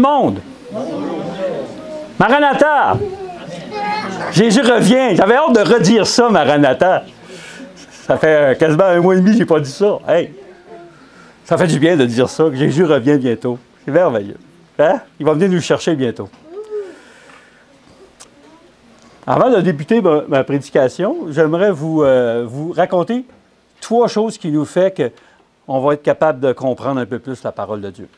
monde. Maranatha. Jésus revient. J'avais hâte de redire ça, Maranatha. Ça fait quasiment 1 mois et demi que je n'ai pas dit ça. Hey, ça fait du bien de dire ça, que Jésus revient bientôt. C'est merveilleux. Hein? Il va venir nous chercher bientôt. Avant de débuter ma prédication, j'aimerais vous raconter 3 choses qui nous font qu'on va être capable de comprendre un peu plus la parole de Dieu.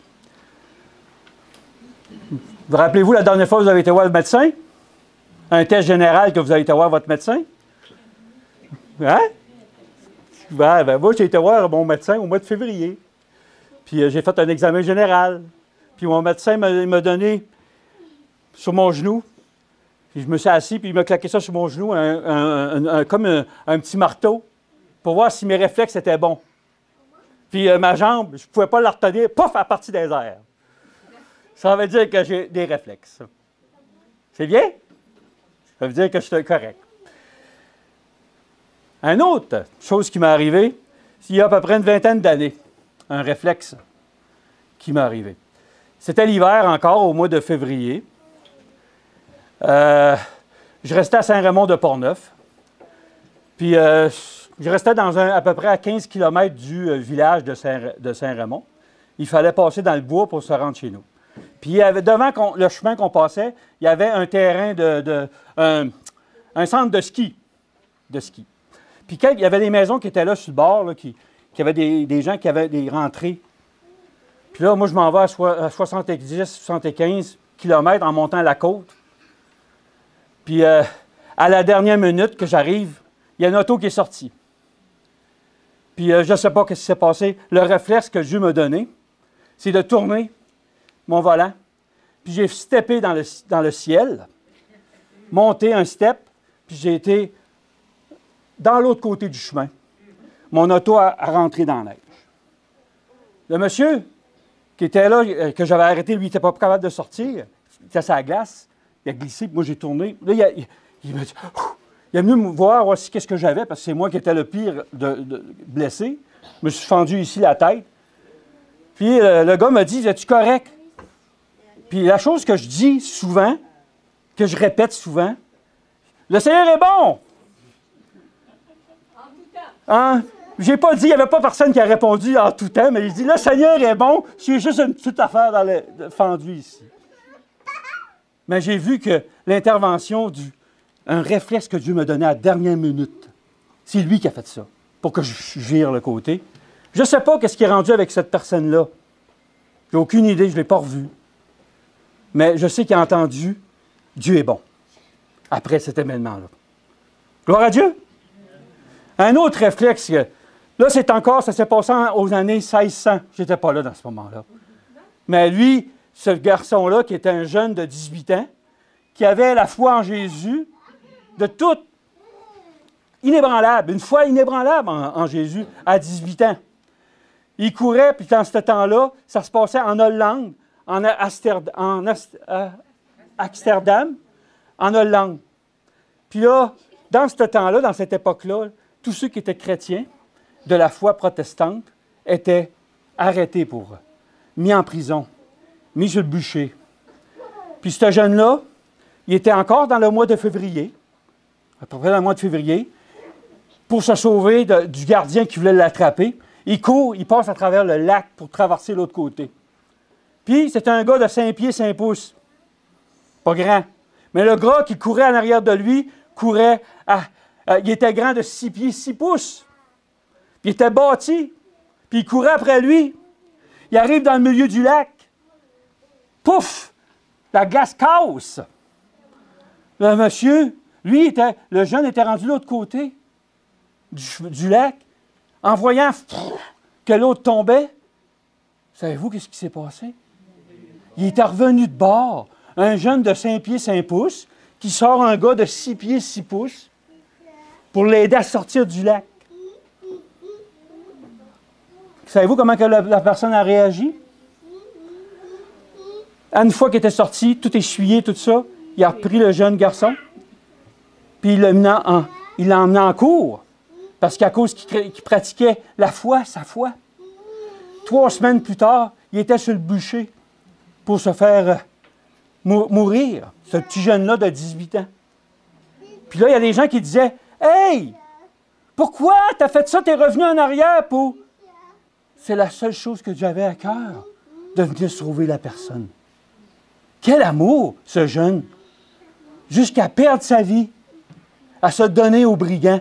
Vous rappelez-vous la dernière fois que vous avez été voir le médecin? Un test général que vous avez été voir votre médecin? Hein? Ben, moi, j'ai été voir mon médecin au mois de février. Puis j'ai fait un examen général. Puis mon médecin m'a donné sur mon genou. Puis je me suis assis, puis il m'a claqué ça sur mon genou, comme un petit marteau, pour voir si mes réflexes étaient bons. Puis ma jambe, je ne pouvais pas la retenir, pouf, à partir des airs. Ça veut dire que j'ai des réflexes. C'est bien? Ça veut dire que je suis correct. Une autre chose qui m'est arrivée, il y a à peu près une vingtaine d'années, un réflexe qui m'est arrivé. C'était l'hiver encore, au mois de février. Je restais à Saint-Raymond-de-Portneuf. Puis je restais à peu près à 15 km du village de Saint-Raymond. Il fallait passer dans le bois pour se rendre chez nous. Puis devant le chemin qu'on passait, il y avait un terrain un centre de ski. Puis il y avait des maisons qui étaient là sur le bord, là, qui avaient des gens qui avaient des rentrées. Puis là, moi, je m'en vais à 70-75 km en montant la côte. Puis à la dernière minute que j'arrive, il y a une auto qui est sortie. Puis je ne sais pas ce qui s'est passé. Le réflexe que Dieu m'a donné, c'est de tourner mon volant. Puis j'ai steppé dans le ciel, monté un step, puis j'ai été dans l'autre côté du chemin. Mon auto a rentré dans la neige. Le monsieur qui était là, que j'avais arrêté, lui, il n'était pas capable de sortir. Il était sur la glace. Il a glissé, puis moi, j'ai tourné. Là, il m'a dit... Il est venu me voir aussi qu'est-ce que j'avais, parce que c'est moi qui étais le pire blessé. Je me suis fendu ici la tête. Puis le gars m'a dit, « Es-tu correct? » Puis la chose que je dis souvent, que je répète souvent, « Le Seigneur est bon! » Hein? J'ai pas dit, il n'y avait pas personne qui a répondu en tout temps, mais il dit, « Le Seigneur est bon! » C'est juste une petite affaire dans le fendu ici. Mais j'ai vu que l'intervention un réflexe que Dieu m'a donné à la dernière minute, c'est lui qui a fait ça, pour que je vire le côté. Je ne sais pas ce qui est rendu avec cette personne-là. J'ai aucune idée, je ne l'ai pas revu. Mais je sais qu'il a entendu « Dieu est bon » après cet événement-là. Gloire à Dieu! Un autre réflexe, là, ça s'est passé aux années 1600. Je n'étais pas là dans ce moment-là. Mais lui, ce garçon-là, qui était un jeune de 18 ans, qui avait la foi en Jésus, de toute inébranlable, une foi inébranlable en Jésus, à 18 ans. Il courait, puis dans ce temps-là, ça se passait en Hollande, en Amsterdam, en Hollande. Puis là, dans ce temps-là, dans cette époque-là, tous ceux qui étaient chrétiens de la foi protestante étaient arrêtés mis en prison, mis sur le bûcher. Puis ce jeune-là, il était encore dans le mois de février, à peu près dans le mois de février, pour se sauver du gardien qui voulait l'attraper. Il court, il passe à travers le lac pour traverser l'autre côté. Puis, c'est un gars de 5 pieds, 5 pouces. Pas grand. Mais le gars qui courait en arrière de lui, il était grand de 6 pieds, 6 pouces. Puis il était bâti. Puis il courait après lui. Il arrive dans le milieu du lac. Pouf! La glace casse. Le monsieur, le jeune était rendu de l'autre côté du lac. En voyant que l'autre tombait, savez-vous qu'est-ce qui s'est passé? Il était revenu de bord. Un jeune de 5 pieds, 5 pouces, qui sort un gars de 6 pieds, 6 pouces, pour l'aider à sortir du lac. Savez-vous comment que la personne a réagi? Une fois qu'il était sorti, tout essuyé, tout ça, il a repris le jeune garçon, puis il l'a emmené en cours, parce qu'à cause qu'il pratiquait sa foi. 3 semaines plus tard, il était sur le bûcher pour se faire mourir, ce petit jeune-là de 18 ans. Puis là, il y a des gens qui disaient, « Hey, pourquoi tu as fait ça? Tu es revenu en arrière pour... » C'est la seule chose que Dieu avait à cœur, de venir sauver la personne. Quel amour, ce jeune, jusqu'à perdre sa vie, à se donner aux brigands.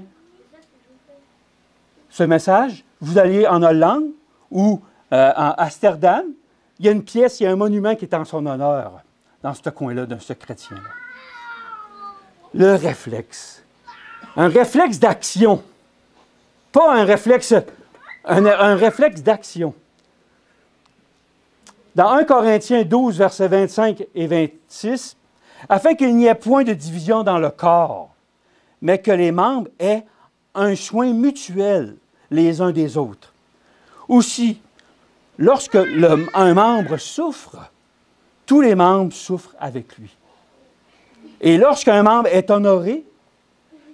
Ce message, vous allez en Hollande ou en Amsterdam, il y a une pièce, il y a un monument qui est en son honneur, dans ce coin-là, de ce chrétien-là. Le réflexe. Un réflexe d'action. Pas un réflexe, un réflexe d'action. Dans 1 Corinthiens 12, versets 25 et 26, « Afin qu'il n'y ait point de division dans le corps, mais que les membres aient un soin mutuel les uns des autres. Aussi, lorsque un membre souffre, tous les membres souffrent avec lui. Et lorsqu'un membre est honoré,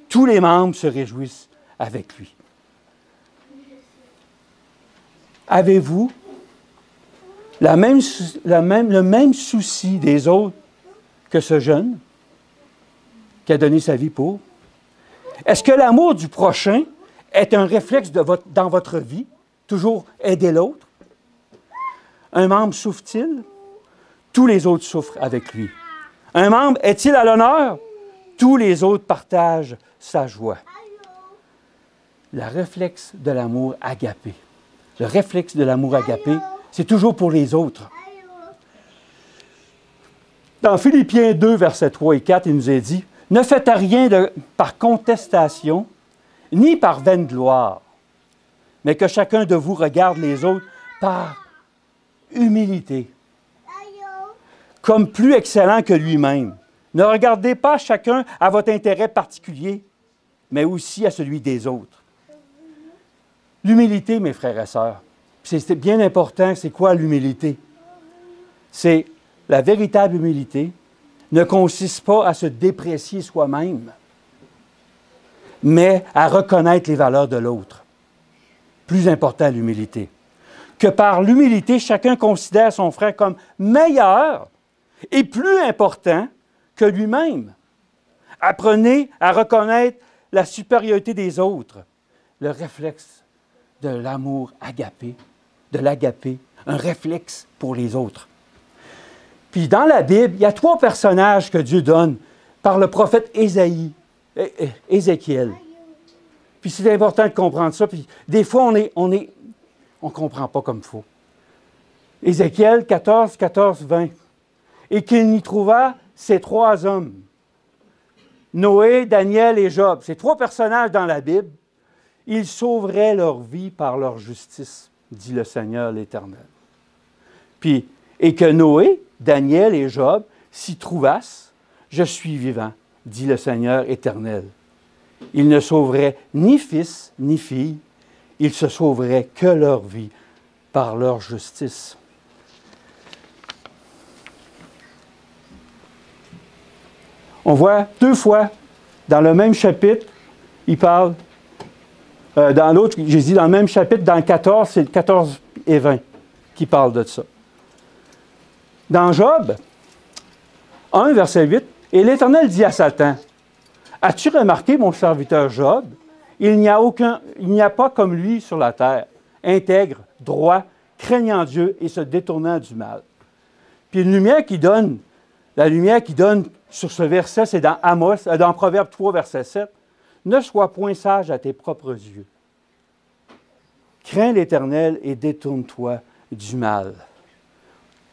tous les membres se réjouissent avec lui. » Avez-vous le même souci des autres que ce jeune qui a donné sa vie pour? Est-ce que l'amour du prochain est un réflexe dans votre vie? Toujours aider l'autre? Un membre souffre-t-il? Tous les autres souffrent avec lui. Un membre est-il à l'honneur? Tous les autres partagent sa joie. Le réflexe de l'amour agapé. Le réflexe de l'amour agapé, c'est toujours pour les autres. Dans Philippiens 2, versets 3 et 4, il nous est dit, « Ne faites rien par contestation, ni par vaine gloire, mais que chacun de vous regarde les autres par humilité, comme plus excellent que lui-même. Ne regardez pas chacun à votre intérêt particulier, mais aussi à celui des autres. » L'humilité, mes frères et sœurs, c'est bien important, c'est quoi l'humilité? C'est la véritable humilité ne consiste pas à se déprécier soi-même, mais à reconnaître les valeurs de l'autre. Plus important, l'humilité. Que par l'humilité, chacun considère son frère comme meilleur et plus important que lui-même. Apprenez à reconnaître la supériorité des autres, le réflexe de l'amour agapé, de l'agapé, un réflexe pour les autres. Puis dans la Bible, il y a 3 personnages que Dieu donne par le prophète Ézéchiel. Puis c'est important de comprendre ça. Puis des fois, on ne comprend pas comme il faut. Ézéchiel 14, 14, 20. « Et qu'il n'y trouva ces 3 hommes, Noé, Daniel et Job. » Ces 3 personnages dans la Bible. « Ils sauveraient leur vie par leur justice, dit le Seigneur l'Éternel. » Puis, et que Noé, Daniel et Job s'y trouvassent, « Je suis vivant, dit le Seigneur éternel. » Ils ne sauveraient ni fils ni fille, ils se sauveraient que leur vie par leur justice. On voit 2 fois dans le même chapitre, il parle, dans l'autre, j'ai dit dans le même chapitre, dans le 14, c'est 14 et 20 qui parle de ça. Dans Job 1, verset 8, « Et l'Éternel dit à Satan, « As-tu remarqué, mon serviteur Job, il n'y a pas comme lui sur la terre, intègre, droit, craignant Dieu et se détournant du mal. » Puis la lumière qui donne sur ce verset, c'est dans dans Proverbe 3, verset 7, « Ne sois point sage à tes propres yeux. Crains l'Éternel et détourne-toi du mal. »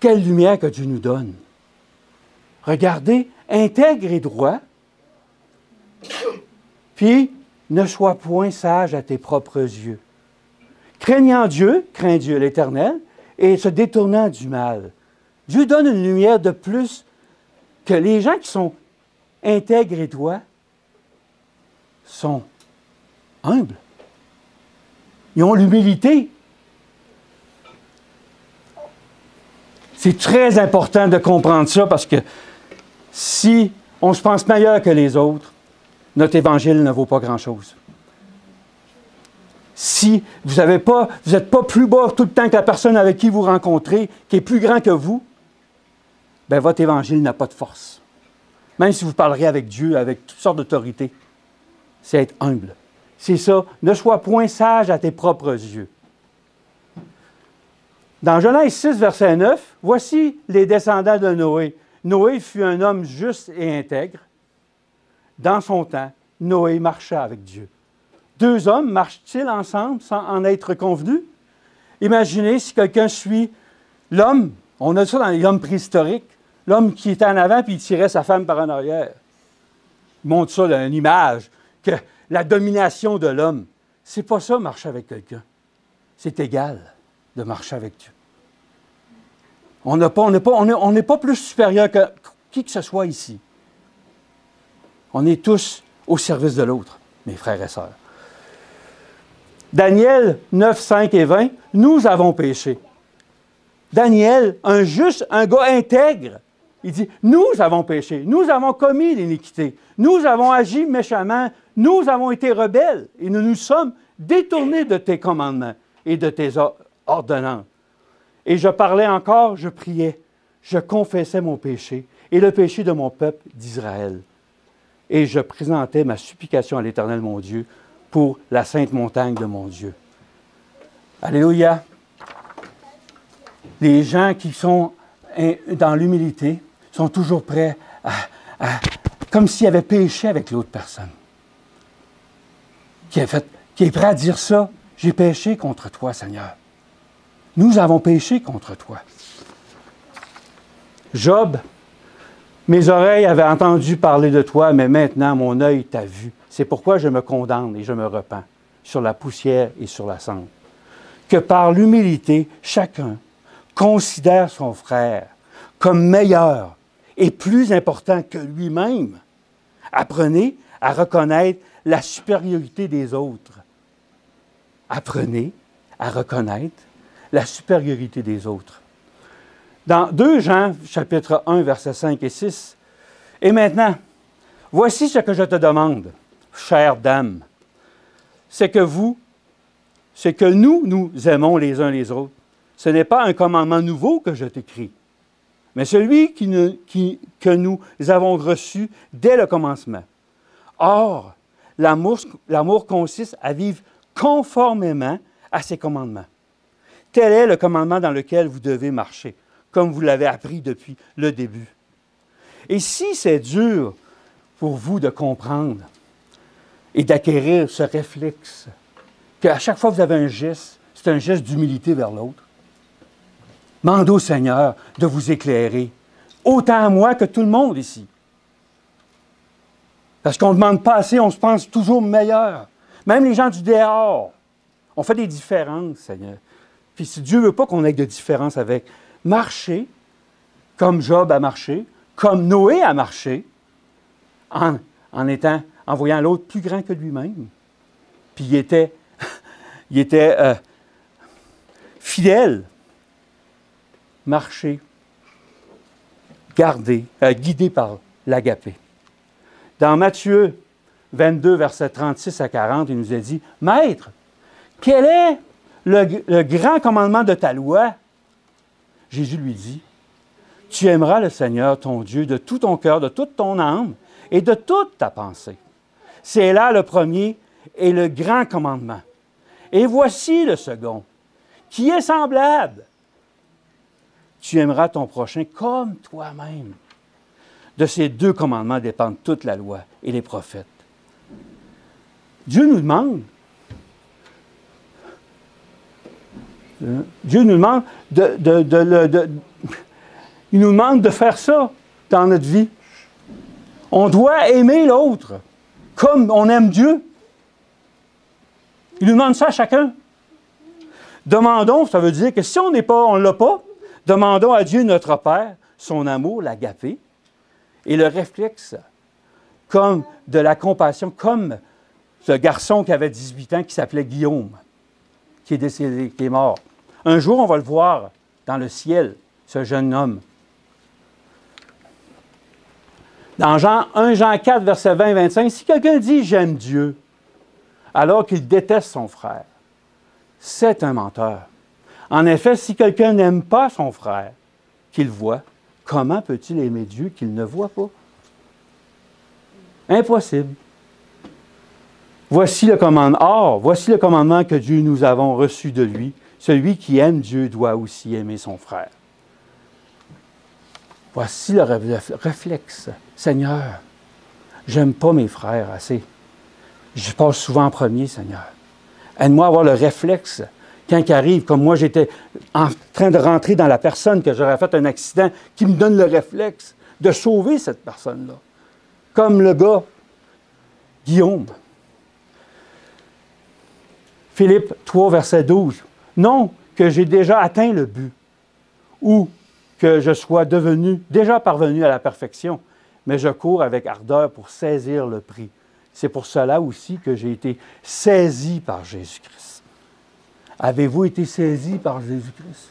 Quelle lumière que Dieu nous donne. Regardez, intègre et droit, puis ne sois point sage à tes propres yeux. Craignant Dieu, crains Dieu l'Éternel, et se détournant du mal. Dieu donne une lumière de plus que les gens qui sont intègres et droits sont humbles. Ils ont l'humilité. C'est très important de comprendre ça parce que si on se pense meilleur que les autres, notre évangile ne vaut pas grand-chose. Si vous n'êtes pas plus bas tout le temps que la personne avec qui vous rencontrez, qui est plus grand que vous, bien, votre évangile n'a pas de force. Même si vous parlerez avec Dieu, avec toutes sortes d'autorités, c'est être humble. C'est ça. Ne sois point sage à tes propres yeux. Dans Genèse 6, verset 9, voici les descendants de Noé. Noé fut un homme juste et intègre. Dans son temps, Noé marcha avec Dieu. Deux hommes marchent-ils ensemble sans en être convenus? Imaginez si quelqu'un suit l'homme, on a ça dans les hommes préhistoriques, l'homme qui était en avant puis il tirait sa femme par en arrière. Il montre ça dans une image, que la domination de l'homme. C'est pas ça, marcher avec quelqu'un. C'est égal de marcher avec Dieu. On n'est pas plus supérieur que qui que ce soit ici. On est tous au service de l'autre, mes frères et sœurs. Daniel 9, 5 et 20, nous avons péché. Daniel, un juste, un gars intègre, il dit, nous avons péché, nous avons commis l'iniquité, nous avons agi méchamment, nous avons été rebelles et nous nous sommes détournés de tes commandements et de tes ordonnances. Et je parlais encore, je priais, je confessais mon péché et le péché de mon peuple d'Israël. Et je présentais ma supplication à l'Éternel, mon Dieu, pour la sainte montagne de mon Dieu. Alléluia. Les gens qui sont dans l'humilité sont toujours prêts comme s'ils avaient péché avec l'autre personne. Qui est prêt à dire ça, j'ai péché contre toi, Seigneur. Nous avons péché contre toi. Job, mes oreilles avaient entendu parler de toi, mais maintenant mon œil t'a vu. C'est pourquoi je me condamne et je me repens sur la poussière et sur la cendre. Que par l'humilité, chacun considère son frère comme meilleur et plus important que lui-même. Apprenez à reconnaître la supériorité des autres. Apprenez à reconnaître la supériorité des autres. Dans 2 Jean, chapitre 1, versets 5 et 6, « Et maintenant, voici ce que je te demande, chère dame, c'est que nous aimons les uns les autres. Ce n'est pas un commandement nouveau que je t'écris, mais celui que nous avons reçu dès le commencement. Or, l'amour consiste à vivre conformément à ses commandements. Tel est le commandement dans lequel vous devez marcher, comme vous l'avez appris depuis le début. Et si c'est dur pour vous de comprendre et d'acquérir ce réflexe, qu'à chaque fois que vous avez un geste, c'est un geste d'humilité vers l'autre, demandez au Seigneur de vous éclairer, autant à moi que tout le monde ici. Parce qu'on ne demande pas assez, on se pense toujours meilleur. Même les gens du dehors, on fait des différences, Seigneur. Puis si Dieu ne veut pas qu'on ait de différence avec, marcher comme Job a marché, comme Noé a marché, en voyant l'autre plus grand que lui-même. Puis il était fidèle. Marcher, guidé par l'agapé. Dans Matthieu 22, versets 36 à 40, il nous a dit, « Maître, quel est le grand commandement de ta loi? » Jésus lui dit, « Tu aimeras le Seigneur, ton Dieu, de tout ton cœur, de toute ton âme et de toute ta pensée. C'est là le premier et le grand commandement. Et voici le second, qui est semblable. Tu aimeras ton prochain comme toi-même. » De ces 2 commandements dépendent toute la loi et les prophètes. Dieu nous demande il nous demande de faire ça dans notre vie. On doit aimer l'autre comme on aime Dieu. Il nous demande ça à chacun. Demandons, ça veut dire que si on ne l'a pas, demandons à Dieu notre Père, son amour, l'agapé, et le réflexe, comme de la compassion, comme ce garçon qui avait 18 ans, qui s'appelait Guillaume, qui est décédé, qui est mort. Un jour, on va le voir dans le ciel, ce jeune homme. Dans 1 Jean 4, verset 20 et 25, si quelqu'un dit « j'aime Dieu », alors qu'il déteste son frère, c'est un menteur. En effet, si quelqu'un n'aime pas son frère qu'il voit, comment peut-il aimer Dieu qu'il ne voit pas? Impossible. Voici le commandement. Or, voici le commandement que Dieu nous avons reçu de lui. Celui qui aime Dieu doit aussi aimer son frère. Voici le réflexe. Seigneur, j'aime pas mes frères assez. Je passe souvent en premier, Seigneur. Aide-moi à avoir le réflexe. Quand il arrive, comme moi, j'étais en train de rentrer dans la personne que j'aurais fait un accident, qui me donne le réflexe de sauver cette personne-là. Comme le gars, Guillaume. Philippe 3, verset 12. Non que j'ai déjà atteint le but, ou que je sois déjà parvenu à la perfection, mais je cours avec ardeur pour saisir le prix. C'est pour cela aussi que j'ai été saisi par Jésus-Christ. Avez-vous été saisi par Jésus-Christ?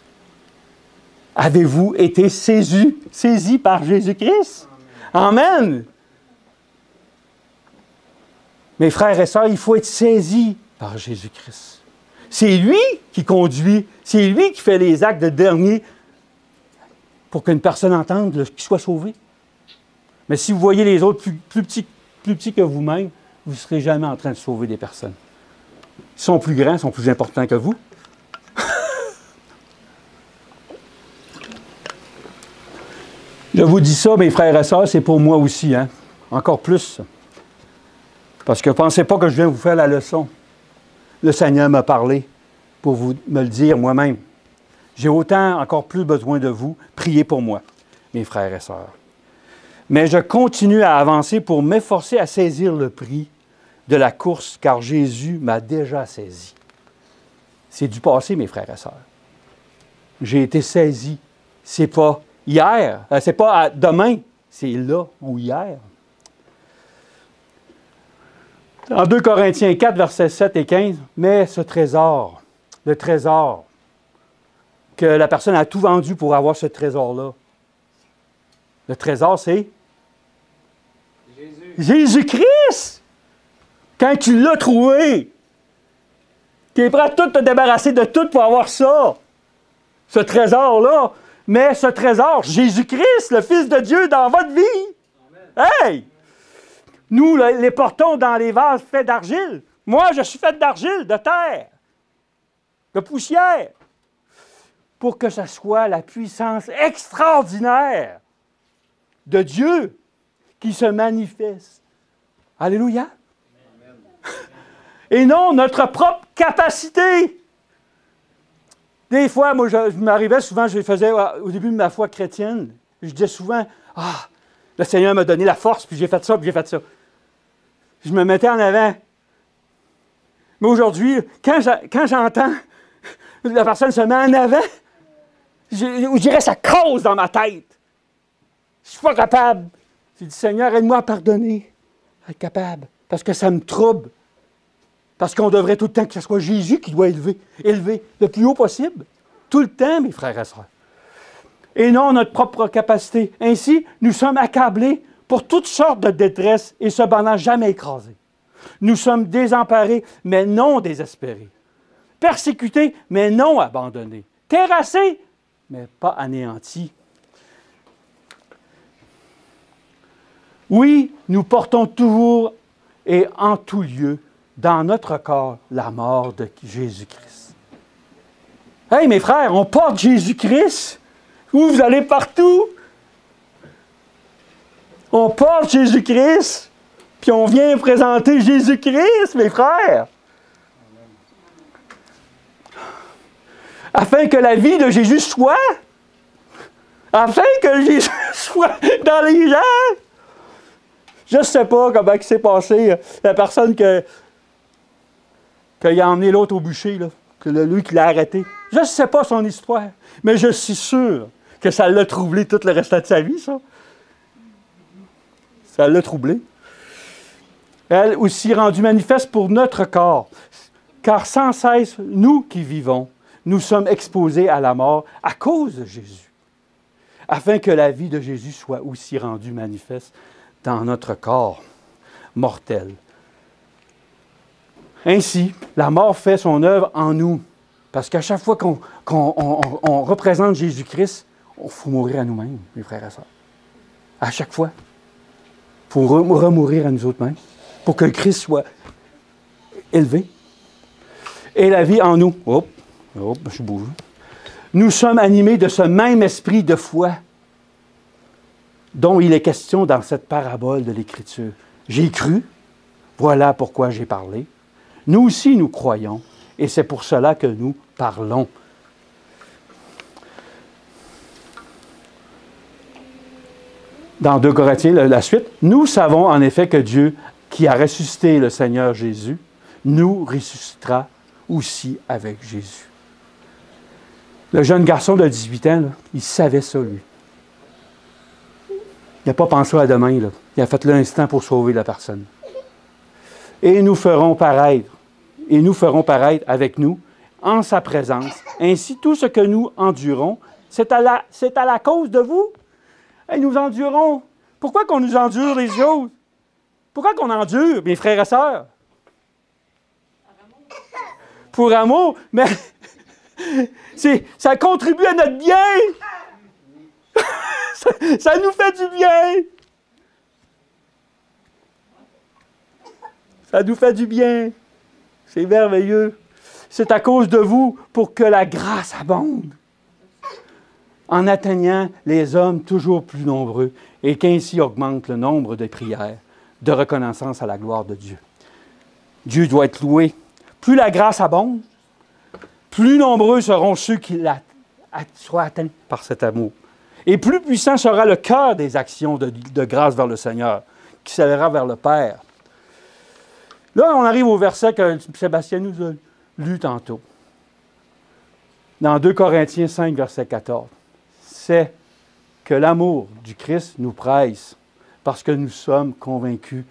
Avez-vous été saisi par Jésus-Christ? Amen! Mes frères et sœurs, il faut être saisi par Jésus-Christ. C'est lui qui conduit, c'est lui qui fait les actes de dernier pour qu'une personne entende qu'il soit sauvé. Mais si vous voyez les autres plus petits que vous-même, vous ne serez jamais en train de sauver des personnes. Ils sont plus grands, ils sont plus importants que vous. Je vous dis ça, mes frères et sœurs, c'est pour moi aussi, hein? Encore plus. Parce que ne pensez pas que je viens vous faire la leçon. Le Seigneur m'a parlé pour me le dire moi-même. J'ai encore plus besoin de vous. Priez pour moi, mes frères et sœurs. Mais je continue à avancer pour m'efforcer à saisir le prix de la course, car Jésus m'a déjà saisi. C'est du passé, mes frères et sœurs. J'ai été saisi. C'est pas hier, c'est pas demain, c'est là ou hier. En 2 Corinthiens 4, versets 7 et 15, mais ce trésor, le trésor, que la personne a tout vendu pour avoir ce trésor-là. Le trésor, c'est Jésus-Christ! Quand tu l'as trouvé, tu es prêt à tout te débarrasser de tout pour avoir ça. Ce trésor-là. Mais ce trésor, Jésus-Christ, le Fils de Dieu, dans votre vie. Amen. Hey! Nous, les portons dans les vases faits d'argile. Moi, je suis fait d'argile, de terre, de poussière. Pour que ce soit la puissance extraordinaire de Dieu qui se manifeste. Alléluia. Amen. Et non notre propre capacité. Des fois, moi, je m'arrivais souvent, je faisais au début de ma foi chrétienne, je disais souvent, le Seigneur m'a donné la force, puis j'ai fait ça, puis j'ai fait ça. Je me mettais en avant. Mais aujourd'hui, quand j'entends la personne se met en avant, je dirais ça cause dans ma tête. Je ne suis pas capable. J'ai dit, Seigneur, aide-moi à pardonner, à être capable, parce que ça me trouble. Parce qu'on devrait tout le temps que ce soit Jésus qui doit élever le plus haut possible. Tout le temps, mes frères et sœurs. Et non notre propre capacité. Ainsi, nous sommes accablés pour toutes sortes de détresse et cependant jamais écrasés. Nous sommes désemparés, mais non désespérés. Persécutés, mais non abandonnés. Terrassés, mais pas anéantis. Oui, nous portons toujours et en tout lieu dans notre corps la mort de Jésus-Christ. Hey, mes frères, on porte Jésus-Christ. Où vous allez partout. On porte Jésus-Christ, puis on vient présenter Jésus-Christ, mes frères. Afin que la vie de Jésus soit. Afin que Jésus soit dans les gens. Je ne sais pas comment il s'est passé. La personne qu'il a emmené l'autre au bûcher, là, que lui qui l'a arrêté. Je ne sais pas son histoire, mais je suis sûr que ça l'a troublé tout le restant de sa vie, ça. Ça l'a troublé. Elle aussi rendue manifeste pour notre corps, car sans cesse, nous qui vivons, nous sommes exposés à la mort à cause de Jésus, afin que la vie de Jésus soit aussi rendue manifeste dans notre corps mortel. Ainsi, la mort fait son œuvre en nous, parce qu'à chaque fois qu'on représente Jésus-Christ, Il faut mourir à nous-mêmes, mes frères et sœurs. À chaque fois. Il faut remourir à nous autres-mêmes pour que le Christ soit élevé. Et la vie en nous. Je bouge. Nous sommes animés de ce même esprit de foi dont il est question dans cette parabole de l'Écriture. J'ai cru, voilà pourquoi j'ai parlé. Nous aussi, nous croyons, et c'est pour cela que nous parlons. Dans 2 Corinthiens, la suite, nous savons en effet que Dieu, qui a ressuscité le Seigneur Jésus, nous ressuscitera aussi avec Jésus. Le jeune garçon de 18 ans, là, il savait ça, lui. Il n'a pas pensé à demain, là. Il a fait l'instant pour sauver la personne. Et nous ferons paraître avec nous, en sa présence. Ainsi, tout ce que nous endurons, c'est à la cause de vous. Et nous endurons. Pourquoi qu'on nous endure les choses? Pourquoi qu'on endure, mes frères et sœurs? Pour amour, mais ça contribue à notre bien. ça nous fait du bien. Ça nous fait du bien. C'est merveilleux. C'est à cause de vous pour que la grâce abonde, en atteignant les hommes toujours plus nombreux et qu'ainsi augmente le nombre de prières de reconnaissance à la gloire de Dieu. Dieu doit être loué. Plus la grâce abonde, plus nombreux seront ceux qui soient atteints par cet amour. Et plus puissant sera le cœur des actions de grâce vers le Seigneur, qui s'élèvera vers le Père. Là, on arrive au verset que Sébastien nous a lu tantôt. Dans 2 Corinthiens 5, verset 14. C'est que l'amour du Christ nous presse, parce que nous sommes convaincus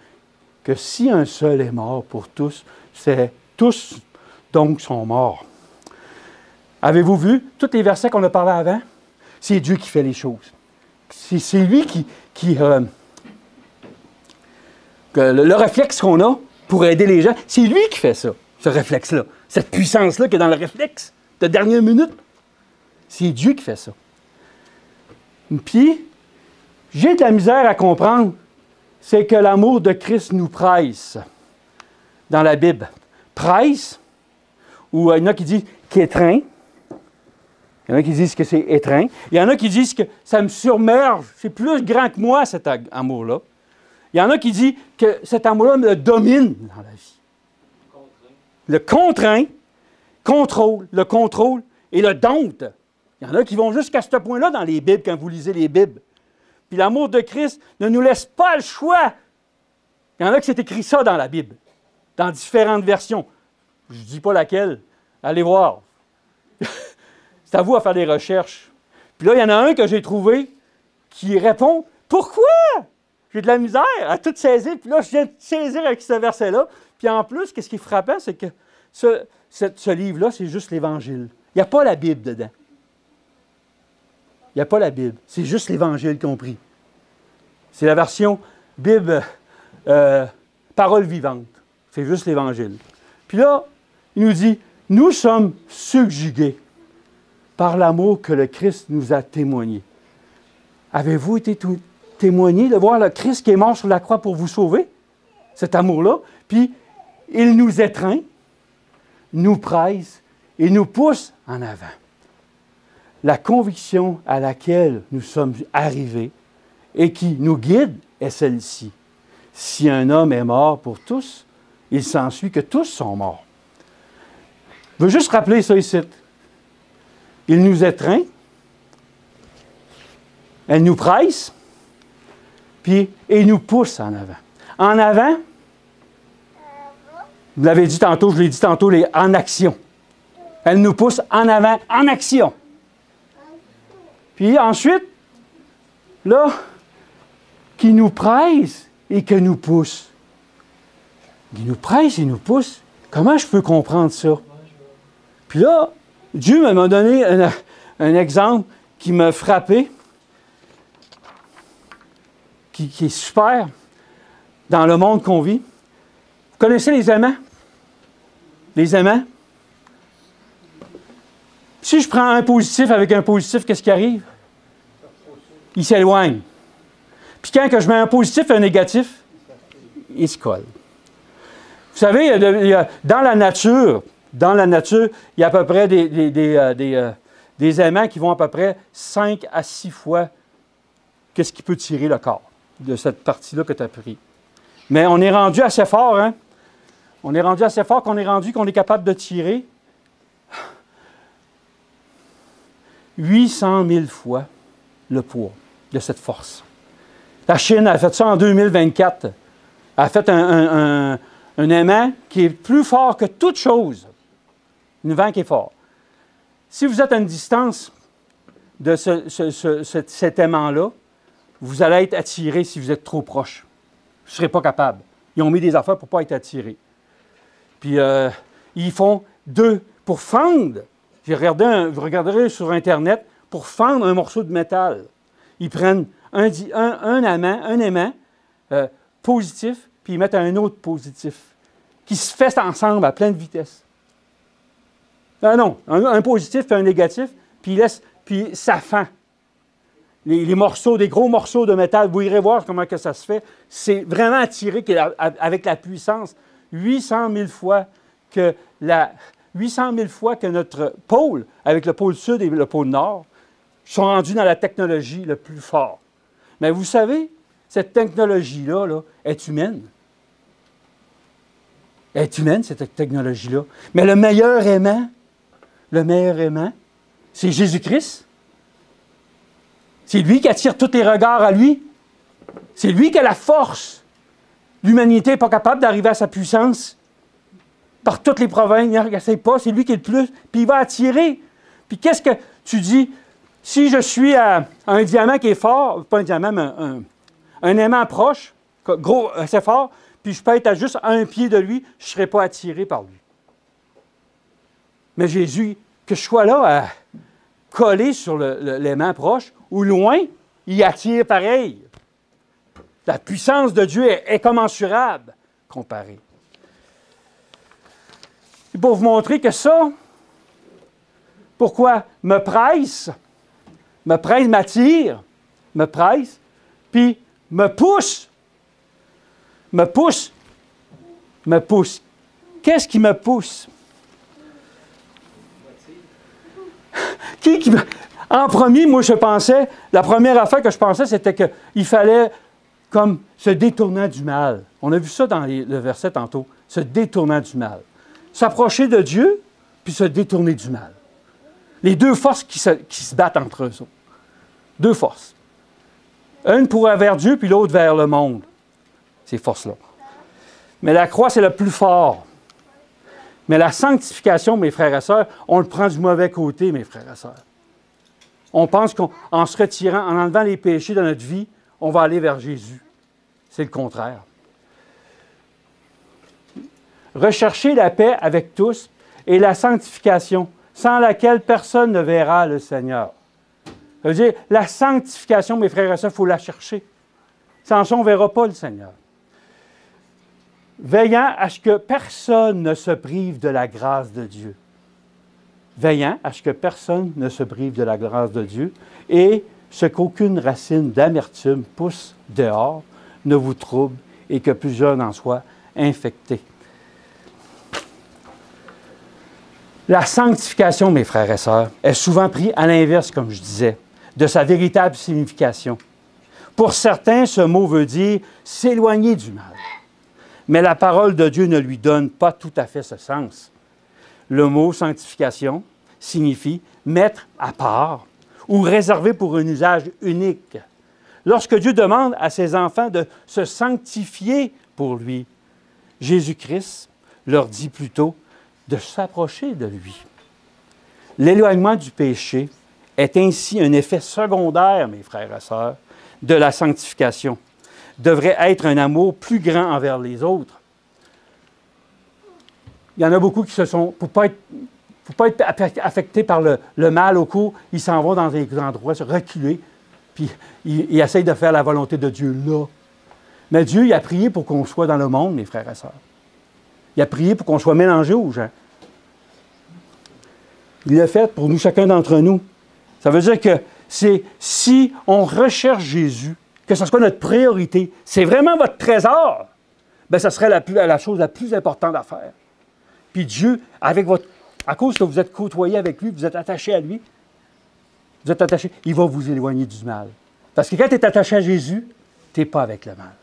que si un seul est mort pour tous, c'est tous donc sont morts. Avez-vous vu tous les versets qu'on a parlé avant? C'est Dieu qui fait les choses. C'est lui le réflexe qu'on a pour aider les gens, c'est lui qui fait ça, ce réflexe-là. Cette puissance-là qui est dans le réflexe de dernière minute. C'est Dieu qui fait ça. Puis, j'ai de la misère à comprendre, c'est que l'amour de Christ nous presse dans la Bible. Presse, ou il y en a qui disent qu'étreint. Il y en a qui disent que c'est étreint. Il y en a qui disent que ça me submerge. C'est plus grand que moi, cet amour-là. Il y en a qui disent que cet amour-là me domine dans la vie. Le contraint, le contrôle et le dompte. Il y en a qui vont jusqu'à ce point-là dans les Bibles, quand vous lisez les Bibles. Puis l'amour de Christ ne nous laisse pas le choix. Il y en a qui c'est écrit ça dans la Bible, dans différentes versions. Je ne dis pas laquelle. Allez voir. C'est à vous à faire des recherches. Puis là, il y en a un que j'ai trouvé qui répond « Pourquoi? » J'ai de la misère à tout saisir. Puis là, je viens de saisir avec ce verset-là. Puis en plus, qu'est-ce qui est frappant, c'est que ce livre-là, c'est juste l'Évangile. Il n'y a pas la Bible dedans. Il n'y a pas la Bible. C'est juste l'Évangile compris. C'est la version Bible, parole vivante. C'est juste l'Évangile. Puis là, il nous dit, nous sommes subjugués par l'amour que le Christ nous a témoigné. Avez-vous été témoigné de voir le Christ qui est mort sur la croix pour vous sauver? Cet amour-là. Puis, il nous étreint, nous presse et nous pousse en avant. La conviction à laquelle nous sommes arrivés et qui nous guide est celle-ci. Si un homme est mort pour tous, il s'ensuit que tous sont morts. Je veux juste rappeler ça ici. Il nous étreint, elle nous presse, puis il nous pousse en avant. En avant, vous l'avez dit tantôt, je l'ai dit tantôt, en action. Elle nous pousse en avant, en action. Puis ensuite, là, qui nous presse et que nous pousse. Il nous presse et nous pousse. Comment je peux comprendre ça? Puis là, Dieu m'a donné un exemple qui m'a frappé, qui est super dans le monde qu'on vit. Vous connaissez les aimants? Les aimants? Si je prends un positif avec un positif, qu'est-ce qui arrive? il s'éloigne. Puis quand que je mets un positif et un négatif, il se colle. Vous savez, dans la nature, il y a à peu près des aimants qui vont à peu près 5 à 6 fois qu'est-ce qui peut tirer le corps de cette partie-là que tu as pris. Mais on est rendu assez fort, hein? On est rendu assez fort qu'on est capable de tirer 800 000 fois le poids de cette force. La Chine a fait ça en 2024. Elle a fait un aimant qui est plus fort que toute chose. Un vent qui est fort. Si vous êtes à une distance de cet aimant-là, vous allez être attiré si vous êtes trop proche. Vous ne serez pas capable. Ils ont mis des affaires pour ne pas être attirés. Puis, ils font pour fendre. Vous regarderez sur Internet, pour fendre un morceau de métal. Ils prennent un aimant positif, puis ils mettent un autre positif, qui se fait ensemble à pleine vitesse. Non, un positif et un négatif, puis ça fend. Les morceaux, des gros morceaux de métal, vous irez voir comment que ça se fait. C'est vraiment attiré avec la puissance. 800 000 fois que notre pôle, avec le pôle sud et le pôle nord, sont rendus dans la technologie le plus fort. Mais vous savez, cette technologie-là est humaine. Elle est humaine, cette technologie-là. Mais le meilleur aimant, c'est Jésus-Christ. C'est lui qui attire tous les regards à lui. C'est lui qui a la force. L'humanité n'est pas capable d'arriver à sa puissance. Par toutes les provinces, il n'essaie pas, c'est lui qui est le plus. Puis il va attirer. Puis qu'est-ce que tu dis? Si je suis à un diamant qui est fort, pas un diamant, mais un aimant proche, gros, assez fort, puis je peux être à juste un pied de lui, je ne serai pas attiré par lui. Mais Jésus, que je sois là, collé sur l'aimant proche ou loin, il attire pareil. La puissance de Dieu est commensurable comparée. Et pour vous montrer que ça, pourquoi m'attire, puis me pousse. Qu'est-ce qui me pousse? En premier, moi, la première affaire que je pensais, c'était qu'il fallait comme se détourner du mal. On a vu ça dans le verset tantôt, se détournant du mal. S'approcher de Dieu, puis se détourner du mal. Les deux forces qui se battent entre eux. Deux forces. Une pour vers Dieu, puis l'autre vers le monde. Ces forces-là. Mais la croix, c'est le plus fort. Mais la sanctification, mes frères et sœurs, on le prend du mauvais côté, mes frères et sœurs. On pense qu'en se retirant, en enlevant les péchés de notre vie, on va aller vers Jésus. C'est le contraire. Recherchez la paix avec tous et la sanctification, sans laquelle personne ne verra le Seigneur. Ça veut dire, la sanctification, mes frères et sœurs, il faut la chercher. Sans ça, on ne verra pas le Seigneur. Veillant à ce que personne ne se prive de la grâce de Dieu. Veillant à ce que personne ne se prive de la grâce de Dieu et ce qu'aucune racine d'amertume pousse dehors, ne vous trouble et que plusieurs n'en soient infectés. La sanctification, mes frères et sœurs, est souvent prise à l'inverse, comme je disais, de sa véritable signification. Pour certains, ce mot veut dire s'éloigner du mal. Mais la parole de Dieu ne lui donne pas tout à fait ce sens. Le mot sanctification signifie mettre à part ou réserver pour un usage unique. Lorsque Dieu demande à ses enfants de se sanctifier pour lui, Jésus-Christ leur dit plutôt de s'approcher de lui. L'éloignement du péché est ainsi un effet secondaire, mes frères et sœurs, de la sanctification. Devrait être un amour plus grand envers les autres. Il y en a beaucoup qui pour ne pas être affectés par le mal au cou, ils s'en vont dans des endroits, se reculer, puis ils essayent de faire la volonté de Dieu là. Mais Dieu, il a prié pour qu'on soit dans le monde, mes frères et sœurs. Il a prié pour qu'on soit mélangés aux gens. Il l'a fait pour nous, chacun d'entre nous. Ça veut dire que c'est si on recherche Jésus, que ce soit notre priorité, c'est vraiment votre trésor, bien, ça serait la chose la plus importante à faire. Puis Dieu, à cause que vous êtes côtoyé avec lui, vous êtes attaché à lui, vous êtes attaché, il va vous éloigner du mal. Parce que quand tu es attaché à Jésus, tu n'es pas avec le mal.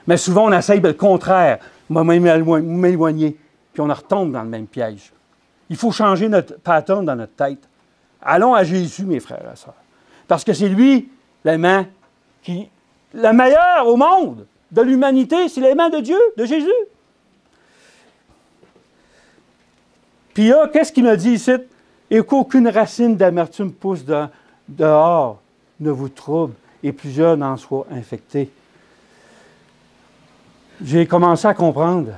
Mais souvent, on essaye le contraire, m'éloigner, puis on retombe dans le même piège. Il faut changer notre pattern dans notre tête. Allons à Jésus, mes frères et sœurs. Parce que c'est lui, l'aimant, le meilleur au monde de l'humanité, c'est l'aimant de Dieu, de Jésus. Puis là, qu'est-ce qu'il me dit ici? Et qu'aucune racine d'amertume pousse dehors, ne vous trouble, et plusieurs n'en soient infectés. J'ai commencé à comprendre.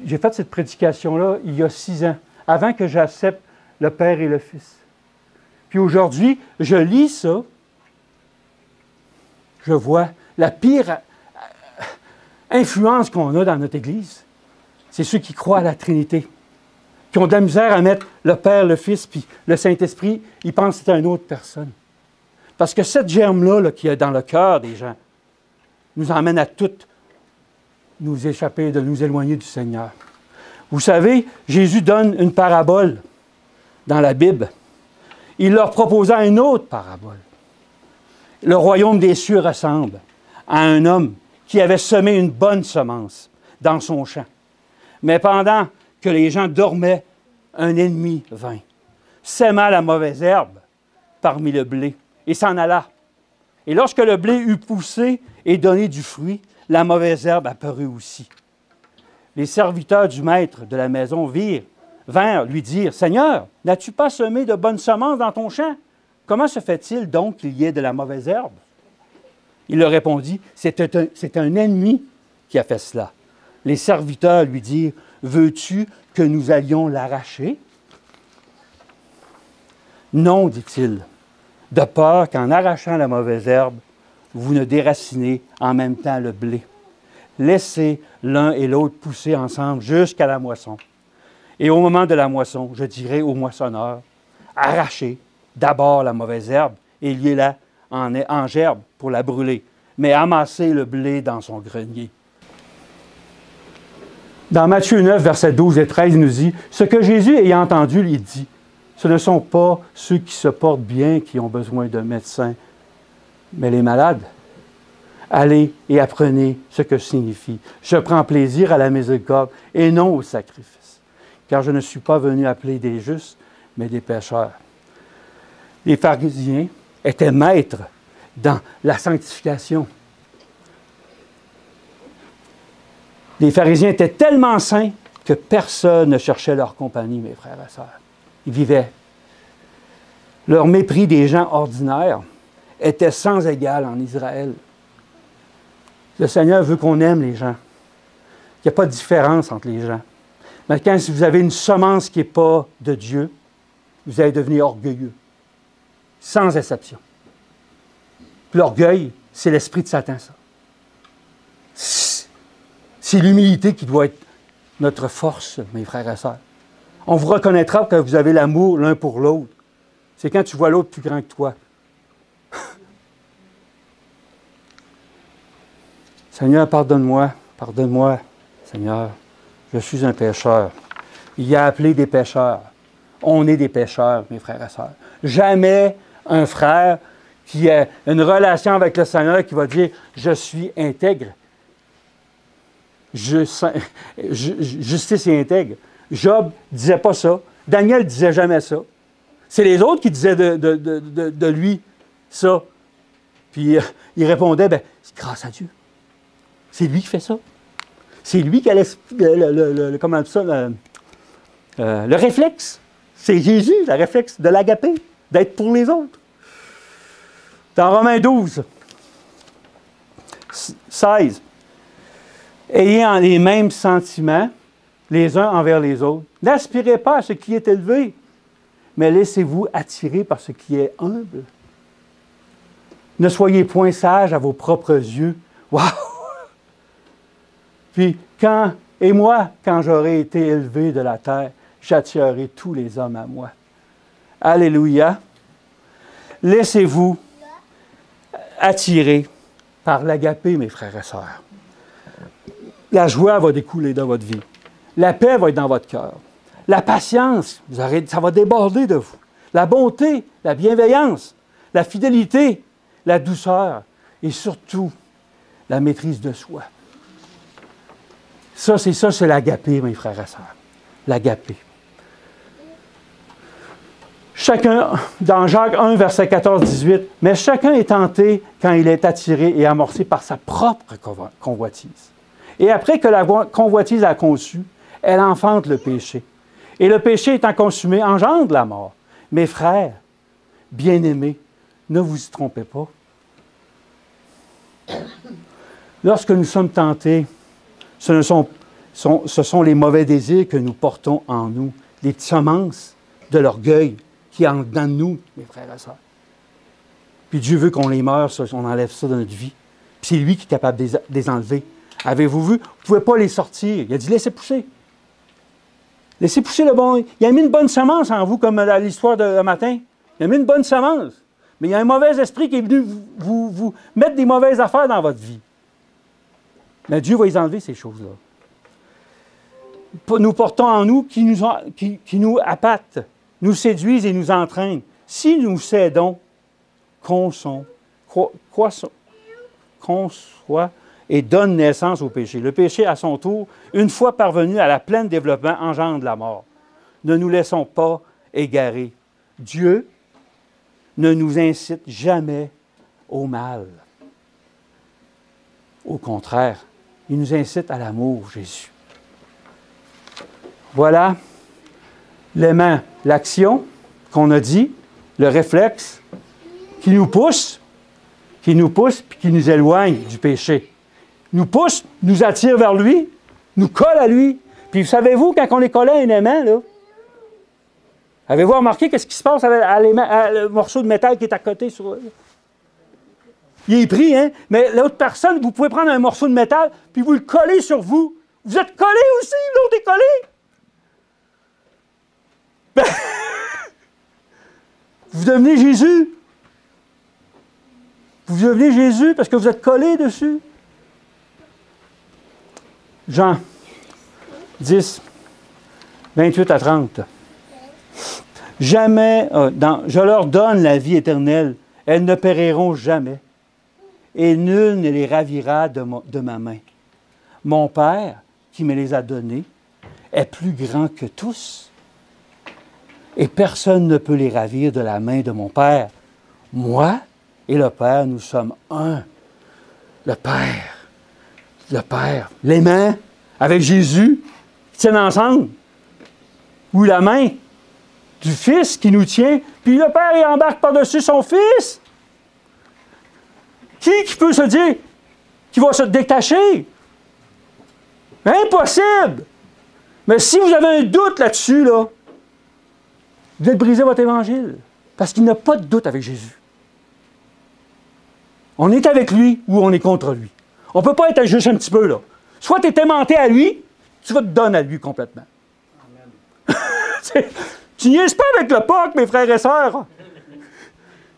J'ai fait cette prédication-là il y a 6 ans, avant que j'accepte le Père et le Fils. Puis aujourd'hui, je lis ça, je vois la pire influence qu'on a dans notre Église. C'est ceux qui croient à la Trinité, qui ont de la misère à mettre le Père, le Fils, puis le Saint-Esprit, ils pensent que c'est une autre personne. Parce que cette germe-là qui est dans le cœur des gens nous emmène à toutes nous échapper, de nous éloigner du Seigneur. Vous savez, Jésus donne une parabole dans la Bible. Il leur proposa une autre parabole. Le royaume des cieux ressemble à un homme qui avait semé une bonne semence dans son champ. Mais pendant que les gens dormaient, un ennemi vint, sêma la mauvaise herbe parmi le blé et s'en alla. Et lorsque le blé eut poussé et donné du fruit, la mauvaise herbe apparut aussi. Les serviteurs du maître de la maison vinrent lui dire, « Seigneur, n'as-tu pas semé de bonnes semences dans ton champ? Comment se fait-il donc qu'il y ait de la mauvaise herbe? » Il leur répondit, « C'est un ennemi qui a fait cela. » Les serviteurs lui dirent, « Veux-tu que nous allions l'arracher? » « Non, dit-il, de peur qu'en arrachant la mauvaise herbe, vous ne déracinez en même temps le blé. Laissez l'un et l'autre pousser ensemble jusqu'à la moisson. Et au moment de la moisson, je dirai au moissonneur, arrachez d'abord la mauvaise herbe et liez-la en gerbe pour la brûler, mais amassez le blé dans son grenier. » Dans Matthieu 9, versets 12 et 13, il nous dit, « Ce que Jésus ayant entendu, il dit, ce ne sont pas ceux qui se portent bien qui ont besoin d'un médecin, mais les malades. Allez et apprenez ce que signifie. Je prends plaisir à la miséricorde et non au sacrifice, car je ne suis pas venu appeler des justes, mais des pécheurs. » Les pharisiens étaient maîtres dans la sanctification. Les pharisiens étaient tellement saints que personne ne cherchait leur compagnie, mes frères et sœurs. Ils vivaient. Leur mépris des gens ordinaires était sans égal en Israël. Le Seigneur veut qu'on aime les gens. Il n'y a pas de différence entre les gens. Mais quand vous avez une semence qui n'est pas de Dieu, vous allez devenir orgueilleux. Sans exception. Puis l'orgueil, c'est l'esprit de Satan, ça. C'est l'humilité qui doit être notre force, mes frères et sœurs. On vous reconnaîtra que vous avez l'amour l'un pour l'autre. C'est quand tu vois l'autre plus grand que toi. Seigneur, pardonne-moi, Seigneur, je suis un pécheur. Il a appelé des pécheurs. On est des pécheurs, mes frères et sœurs. Jamais un frère qui a une relation avec le Seigneur qui va dire « Je suis intègre. Justice et intègre. » Job ne disait pas ça. Daniel ne disait jamais ça. C'est les autres qui disaient de lui ça. Puis il répondait, « C'est grâce à Dieu. C'est lui qui fait ça. C'est lui qui a le réflexe. C'est Jésus, le réflexe de l'agapé, d'être pour les autres. » Dans Romains 12, 16, « Ayez les mêmes sentiments les uns envers les autres. N'aspirez pas à ce qui est élevé, mais laissez-vous attirer par ce qui est humble. Ne soyez point sages à vos propres yeux. » Wow! Puis, quand j'aurai été élevé de la terre, j'attirerai tous les hommes à moi. Alléluia! Laissez-vous attirer par l'agapé, mes frères et sœurs. La joie va découler dans votre vie. La paix va être dans votre cœur. La patience, ça va déborder de vous. La bonté, la bienveillance, la fidélité, la douceur et surtout la maîtrise de soi. Ça, c'est l'agapé, mes frères et sœurs. L'agapé. Chacun, dans Jacques 1, verset 14-18, mais chacun est tenté quand il est attiré et amorcé par sa propre convoitise. Et après que la convoitise a conçu, elle enfante le péché. Et le péché étant consumé engendre la mort. Mes frères, bien-aimés, ne vous y trompez pas. Lorsque nous sommes tentés, ce sont les mauvais désirs que nous portons en nous, les semences de l'orgueil qui est dans nous, mes frères et sœurs. Puis Dieu veut qu'on les meure, on enlève ça de notre vie. Puis c'est lui qui est capable de les enlever. Avez-vous vu? Vous ne pouvez pas les sortir. Il a dit, laissez pousser. Laissez pousser le bon. Il a mis une bonne semence en vous, comme l'histoire de matin. Il a mis une bonne semence. Mais il y a un mauvais esprit qui est venu vous mettre des mauvaises affaires dans votre vie. Mais Dieu va les enlever, ces choses-là. Nous portons en nous qui nous appâtent, nous séduisent et nous entraînent. Si nous cédons, qu'on soit et donne naissance au péché. Le péché, à son tour, une fois parvenu à la pleine développement, engendre la mort. Ne nous laissons pas égarer. Dieu ne nous incite jamais au mal. Au contraire, il nous incite à l'amour, Jésus. Voilà l'aimant, l'action qu'on a dit, le réflexe qui nous pousse puis qui nous éloigne du péché. Nous pousse, nous attire vers lui, nous colle à lui. Puis savez-vous, quand on est collé à un aimant, là, avez-vous remarqué qu'est-ce qui se passe avec le morceau de métal qui est à côté sur eux? Il est pris, hein? Mais l'autre personne, vous pouvez prendre un morceau de métal, puis vous le collez sur vous. Vous êtes collé aussi, l'autre est collé. Ben, vous devenez Jésus. Vous devenez Jésus parce que vous êtes collé dessus. Jean 10, 28 à 30. Jamais, je leur donne la vie éternelle, elles ne périront jamais, et nul ne les ravira de ma main. Mon Père, qui me les a donnés, est plus grand que tous, et personne ne peut les ravir de la main de mon Père. Moi et le Père, nous sommes un. Le Père, les mains avec Jésus qui tiennent ensemble, ou la main du Fils qui nous tient, puis le Père il embarque par-dessus son Fils. Qui peut se dire qu'il va se détacher? Impossible! Mais si vous avez un doute là-dessus, là, vous êtes brisé votre évangile, parce qu'il n'y a pas de doute avec Jésus. On est avec lui ou on est contre lui. On ne peut pas être juste un petit peu, là. Soit tu es aimanté à lui, tu vas te donner à lui complètement. Tu niaises pas avec le POC, mes frères et sœurs.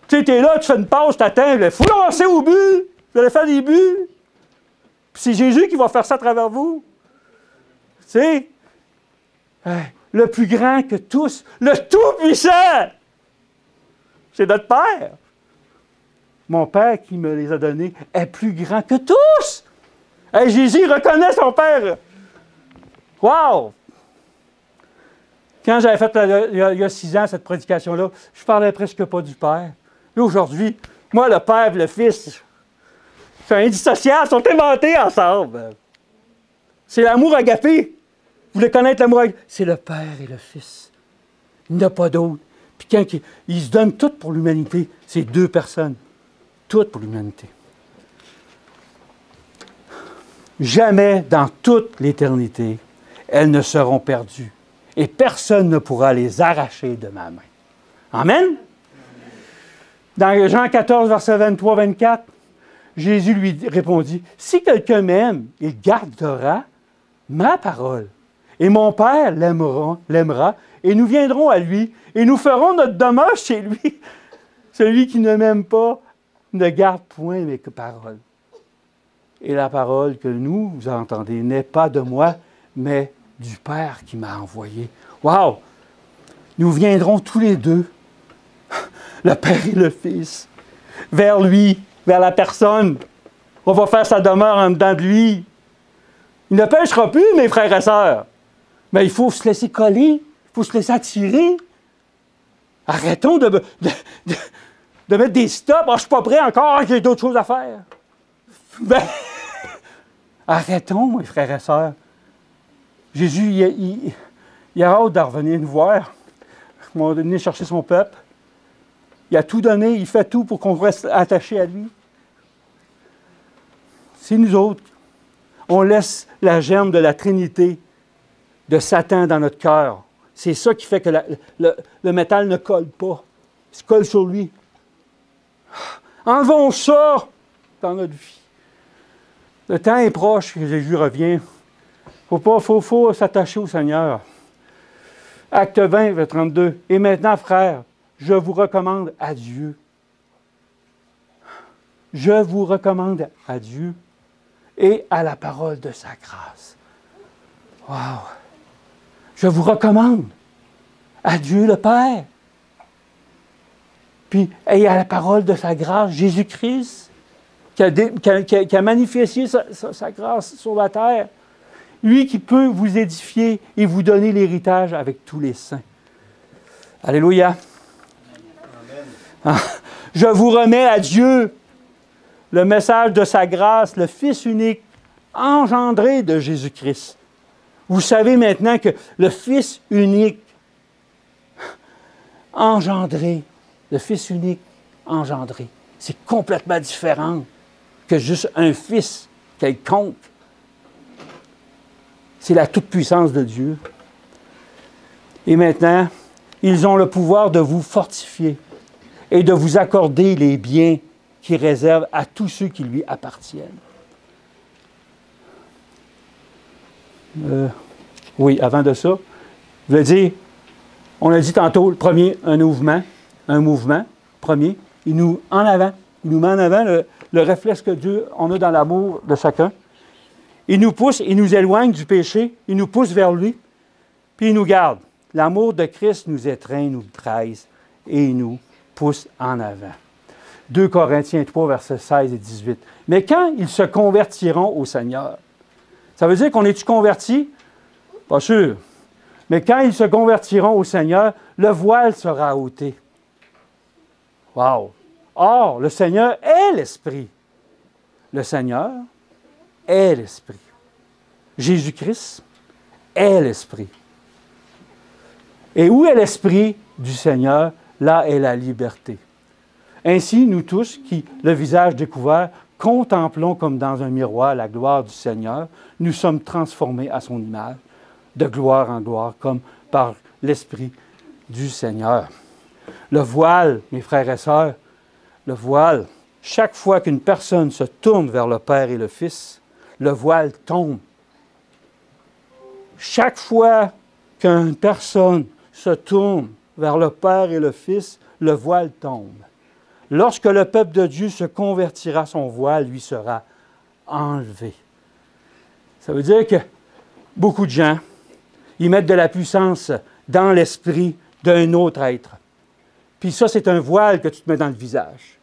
Tu sais, tu es là, tu fais une pause, tu attends, il faut lancer au but, vous allez faire des buts. Puis c'est Jésus qui va faire ça à travers vous. Tu sais, le plus grand que tous, le Tout-Puissant, c'est notre Père. Mon Père qui me les a donnés est plus grand que tous. Hey, Jésus reconnaît son Père. Wow! Quand j'avais fait il y a 6 ans cette prédication-là, je ne parlais presque pas du Père. Mais aujourd'hui, moi, le Père et le Fils, c'est indissociable, sont inventés ensemble. C'est l'amour agapé. Vous voulez connaître l'amour agapé? C'est le Père et le Fils. Il n'y en a pas d'autre. Puis quand ils se donnent tout pour l'humanité, c'est 2 personnes. Toutes pour l'humanité. Jamais dans toute l'éternité, elles ne seront perdues. Et personne ne pourra les arracher de ma main. Amen? Dans Jean 14, verset 23-24, Jésus lui répondit, « Si quelqu'un m'aime, il gardera ma parole. Et mon Père l'aimera, et nous viendrons à lui, et nous ferons notre demeure chez lui. » Celui qui ne m'aime pas ne garde point mes paroles. Et la parole que vous entendez n'est pas de moi, mais du Père qui m'a envoyé. Wow! Nous viendrons tous les deux, le Père et le Fils, vers lui, vers la personne. On va faire sa demeure en dedans de lui. Il ne pêchera plus, mes frères et sœurs. Mais il faut se laisser coller, il faut se laisser attirer. Arrêtons de mettre des stops. Ah, je ne suis pas prêt encore, j'ai d'autres choses à faire. Ben, arrêtons, mes frères et sœurs. Jésus, il a hâte de revenir nous voir. Il va venir chercher son peuple. Il a tout donné, il fait tout pour qu'on reste attaché à lui. Si nous autres, on laisse la germe de la Trinité, de Satan dans notre cœur, c'est ça qui fait que le métal ne colle pas. Il se colle sur lui. Enlevons ça dans notre vie. Le temps est proche que Jésus revient. Faut s'attacher au Seigneur. Acte 20, verset 32. Et maintenant, frères, je vous recommande à Dieu. Je vous recommande à Dieu et à la parole de sa grâce. Wow! Je vous recommande à Dieu le Père. Puis, et à la parole de sa grâce, Jésus-Christ, qui a manifesté sa grâce sur la terre. Lui qui peut vous édifier et vous donner l'héritage avec tous les saints. Alléluia. Amen. Je vous remets à Dieu le message de sa grâce, le Fils unique, engendré de Jésus-Christ. Vous savez maintenant que le Fils unique, engendré, le Fils unique, engendré, c'est complètement différent que juste un Fils quelconque. C'est la toute-puissance de Dieu. Et maintenant, ils ont le pouvoir de vous fortifier et de vous accorder les biens qu'il réserve à tous ceux qui lui appartiennent. Oui, avant de ça, je veux dire, on a dit tantôt, le premier, un mouvement, premier, il nous met en avant le réflexe que Dieu, on a dans l'amour de chacun. Il nous pousse, il nous éloigne du péché, il nous pousse vers lui, puis il nous garde. L'amour de Christ nous étreint, nous presse et il nous pousse en avant. 2 Corinthiens 3, versets 16 et 18. Mais quand ils se convertiront au Seigneur, ça veut dire qu'on est-tu converti? Pas sûr. Mais quand ils se convertiront au Seigneur, le voile sera ôté. Wow! Or, le Seigneur est l'Esprit. Le Seigneur est l'Esprit. Jésus-Christ est l'Esprit. Et où est l'Esprit du Seigneur? Là est la liberté. Ainsi, nous tous, qui, le visage découvert, contemplons comme dans un miroir la gloire du Seigneur, nous sommes transformés à son image, de gloire en gloire, comme par l'Esprit du Seigneur. Le voile, mes frères et sœurs, le voile, chaque fois qu'une personne se tourne vers le Père et le Fils, le voile tombe. Chaque fois qu'une personne se tourne vers le Père et le Fils, le voile tombe. Lorsque le peuple de Dieu se convertira, son voile lui sera enlevé. Ça veut dire que beaucoup de gens, ils mettent de la puissance dans l'esprit d'un autre être. Puis ça, c'est un voile que tu te mets dans le visage.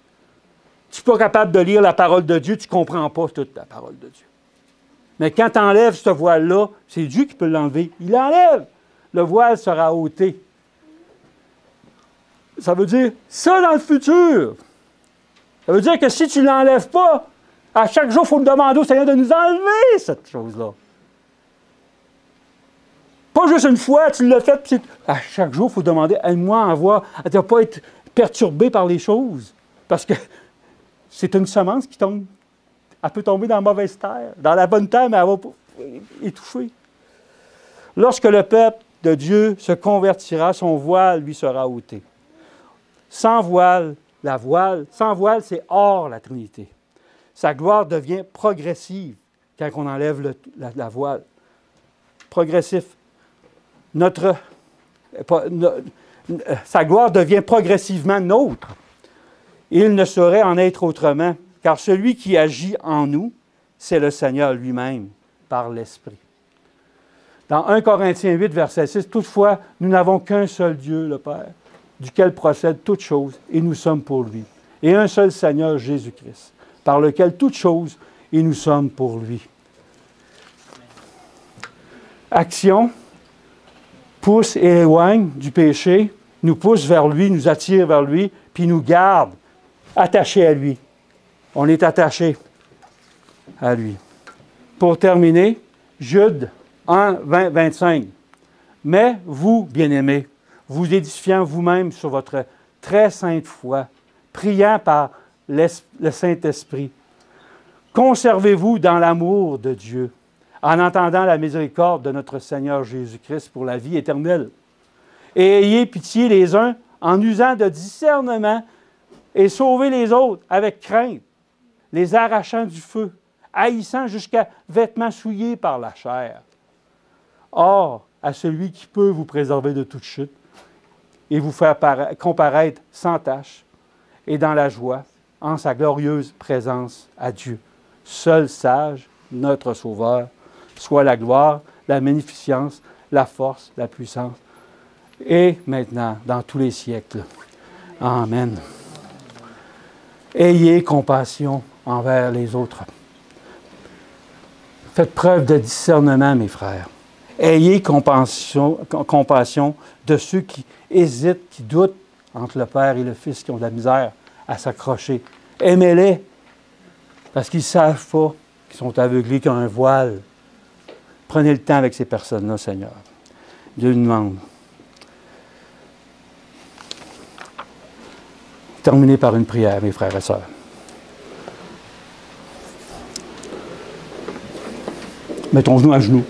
Tu n'es pas capable de lire la parole de Dieu, tu ne comprends pas toute la parole de Dieu. Mais quand tu enlèves ce voile-là, c'est Dieu qui peut l'enlever. Il l'enlève. Le voile sera ôté. Ça veut dire, ça dans le futur. Ça veut dire que si tu ne l'enlèves pas, à chaque jour, il faut demander au Seigneur de nous enlever cette chose-là. Pas juste une fois, tu l'as fait, puis à chaque jour, il faut demander, aide-moi à avoir, à ne pas être perturbé par les choses. Parce que c'est une semence qui tombe. Elle peut tomber dans la mauvaise terre. Dans la bonne terre, mais elle va étouffer. Lorsque le peuple de Dieu se convertira, son voile lui sera ôté. Sans voile, sans voile, c'est hors la Trinité. Sa gloire devient progressive quand on enlève la voile. Progressif. Sa gloire devient progressivement nôtre. Il ne saurait en être autrement, car celui qui agit en nous, c'est le Seigneur lui-même, par l'Esprit. Dans 1 Corinthiens 8, verset 6, « Toutefois, nous n'avons qu'un seul Dieu, le Père, duquel procèdent toutes choses, et nous sommes pour lui. Et un seul Seigneur, Jésus-Christ, par lequel toutes choses, et nous sommes pour lui. » Action pousse et éloigne du péché, nous pousse vers lui, nous attire vers lui, puis nous garde attachés à lui. On est attaché à lui. Pour terminer, Jude 1, 20, 25. « Mais vous, bien-aimés, vous édifiant vous-même sur votre très sainte foi, priant par le Saint-Esprit, conservez-vous dans l'amour de Dieu, en entendant la miséricorde de notre Seigneur Jésus-Christ pour la vie éternelle. Et ayez pitié les uns en usant de discernement et sauvez les autres avec crainte, les arrachant du feu, haïssant jusqu'à vêtements souillés par la chair. Or, à celui qui peut vous préserver de toute chute et vous faire comparaître sans tache et dans la joie, en sa glorieuse présence à Dieu, seul sage, notre Sauveur, soit la gloire, la magnificence, la force, la puissance, et maintenant, dans tous les siècles. Amen. Ayez compassion envers les autres. Faites preuve de discernement, mes frères. Ayez compassion de ceux qui hésitent, qui doutent entre le Père et le Fils, qui ont de la misère à s'accrocher. Aimez-les, parce qu'ils ne savent pas, qu'ils sont aveuglés, qu'ils ont un voile. Prenez le temps avec ces personnes-là, Seigneur. Dieu nous demande. Terminez par une prière, mes frères et sœurs. Mettons-nous à genoux.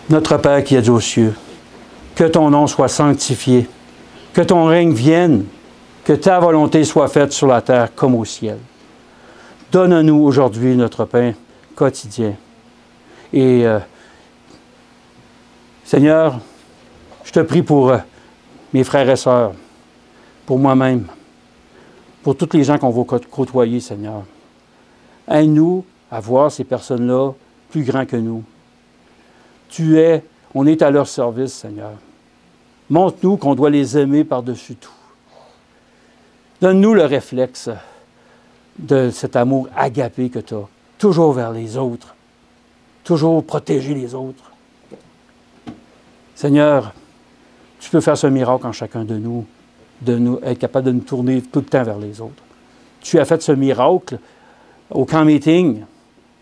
Notre Père qui es aux cieux, que ton nom soit sanctifié, que ton règne vienne, que ta volonté soit faite sur la terre comme au ciel. Donne-nous aujourd'hui notre pain quotidien. Et Seigneur, je te prie pour mes frères et sœurs, pour moi-même, pour toutes les gens qu'on va côtoyer, Seigneur. Aide-nous à voir ces personnes-là plus grands que nous. On est à leur service, Seigneur. Montre-nous qu'on doit les aimer par-dessus tout. Donne-nous le réflexe de cet amour agapé que tu as, toujours vers les autres, toujours protéger les autres. Seigneur, tu peux faire ce miracle en chacun de nous être capable de nous tourner tout le temps vers les autres. Tu as fait ce miracle au camp meeting.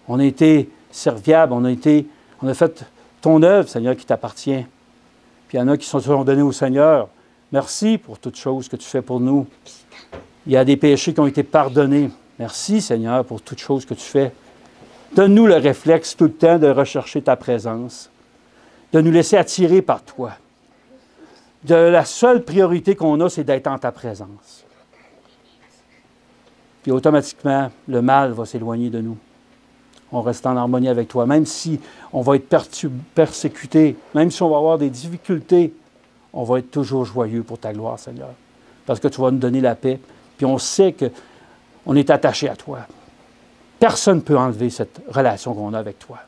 On a été serviables, on a fait ton œuvre, Seigneur, qui t'appartient. Puis il y en a qui se sont donnés au Seigneur. Merci pour toutes choses que tu fais pour nous. Il y a des péchés qui ont été pardonnés. Merci, Seigneur, pour toutes choses que tu fais. Donne-nous le réflexe tout le temps de rechercher ta présence, de nous laisser attirer par toi. La seule priorité qu'on a, c'est d'être en ta présence. Puis automatiquement, le mal va s'éloigner de nous. On reste en harmonie avec toi. Même si on va être persécuté, même si on va avoir des difficultés, on va être toujours joyeux pour ta gloire, Seigneur. Parce que tu vas nous donner la paix. Puis on sait qu'on est attaché à toi. Personne ne peut enlever cette relation qu'on a avec toi.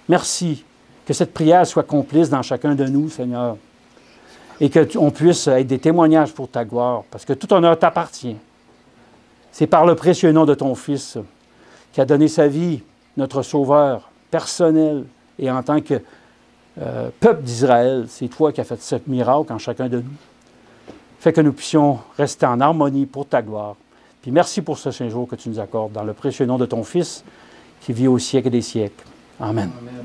Merci. Que cette prière soit complice dans chacun de nous, Seigneur. Et qu'on puisse être des témoignages pour ta gloire. Parce que tout honneur t'appartient. C'est par le précieux nom de ton Fils qui a donné sa vie, notre Sauveur personnel. Et en tant que peuple d'Israël, c'est toi qui as fait ce miracle en chacun de nous. Fait que nous puissions rester en harmonie pour ta gloire. Puis merci pour ce Saint-Jour que tu nous accordes dans le précieux nom de ton Fils qui vit au siècle des siècles. Amen. Amen.